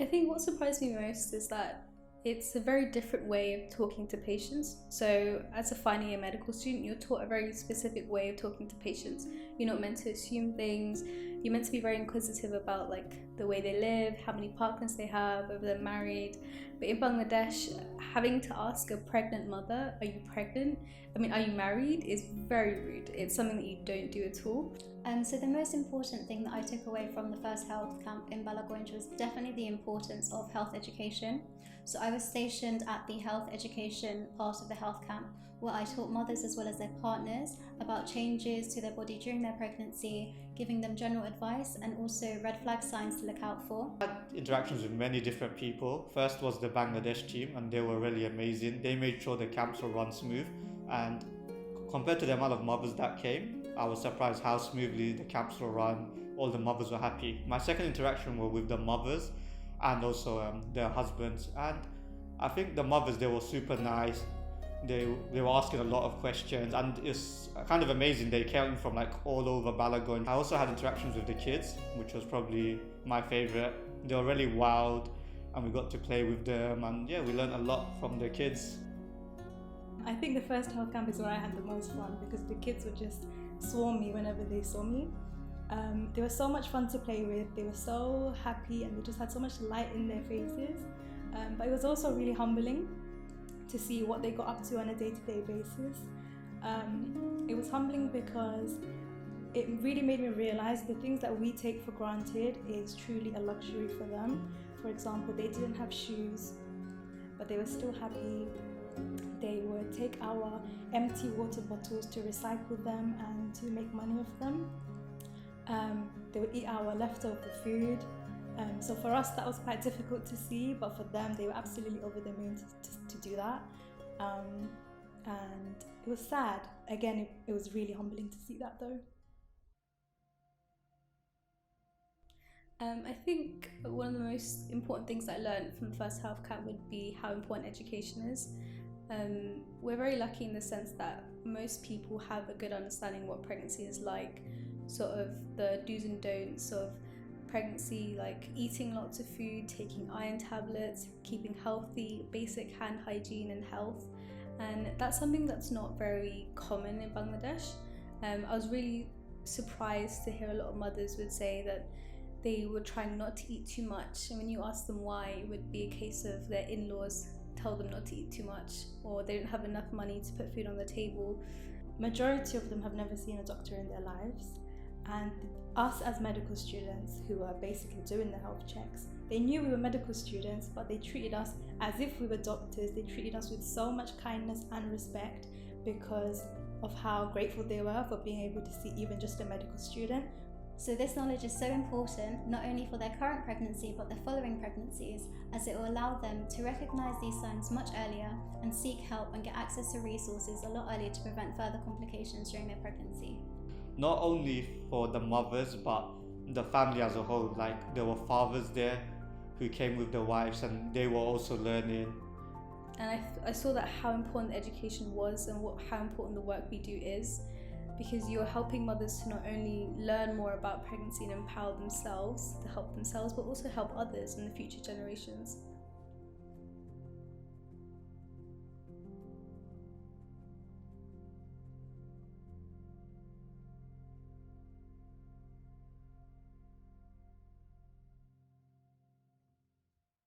I think what surprised me most is that it's a very different way of talking to patients. So as a final year medical student, you're taught a very specific way of talking to patients. You're not meant to assume things. You're meant to be very inquisitive about like the way they live, how many partners they have, whether they're married. But in Bangladesh, having to ask a pregnant mother, are you pregnant? I mean, are you married? Is very rude. It's something that you don't do at all. So the most important thing that I took away from the first health camp in Balagonj was definitely the importance of health education. So I was stationed at the health education part of the health camp, where I taught mothers as well as their partners about changes to their body during their pregnancy, giving them general advice and also red flag signs to look out for. I had interactions with many different people. First was the Bangladesh team, and they were really amazing. They made sure the camps were run smooth, and compared to the amount of mothers that came, I was surprised how smoothly the camps were run. All the mothers were happy. My second interaction was with the mothers and also their husbands, and I think the mothers, they were super nice. They were asking a lot of questions, and it's kind of amazing. They came from like all over Balagon. I also had interactions with the kids, which was probably my favorite. They were really wild, and we got to play with them, and yeah, we learned a lot from the kids. I think the first health camp is where I had the most fun because the kids would just swarm me whenever they saw me. They were so much fun to play with. They were so happy and they just had so much light in their faces. But it was also really humbling to see what they got up to on a day-to-day basis. It was humbling because it really made me realize the things that we take for granted is truly a luxury for them. For example, they didn't have shoes, but they were still happy. They would take our empty water bottles to recycle them and to make money of them. They would eat our leftover food. So for us that was quite difficult to see, but for them they were absolutely over the moon to do that. And it was sad. Again, it was really humbling to see that though. I think one of the most important things I learned from the first health camp would be how important education is. We're very lucky in the sense that most people have a good understanding what pregnancy is like, sort of the do's and don'ts of pregnancy, like eating lots of food, taking iron tablets, keeping healthy, basic hand hygiene and health. And that's something that's not very common in Bangladesh. I was really surprised to hear a lot of mothers would say that they were trying not to eat too much, and when you ask them why, it would be a case of their in-laws tell them not to eat too much, or they didn't have enough money to put food on the table. Majority of them have never seen a doctor in their lives, and us as medical students who are basically doing the health checks, they knew we were medical students, but they treated us as if we were doctors. They treated us with so much kindness and respect because of how grateful they were for being able to see even just a medical student. So this knowledge is so important, not only for their current pregnancy, but their following pregnancies, as it will allow them to recognise these signs much earlier and seek help and get access to resources a lot earlier to prevent further complications during their pregnancy. Not only for the mothers, but the family as a whole. Like, there were fathers there who came with their wives, and they were also learning. And I saw that how important education was and how important the work we do is, because you're helping mothers to not only learn more about pregnancy and empower themselves to help themselves, but also help others in the future generations.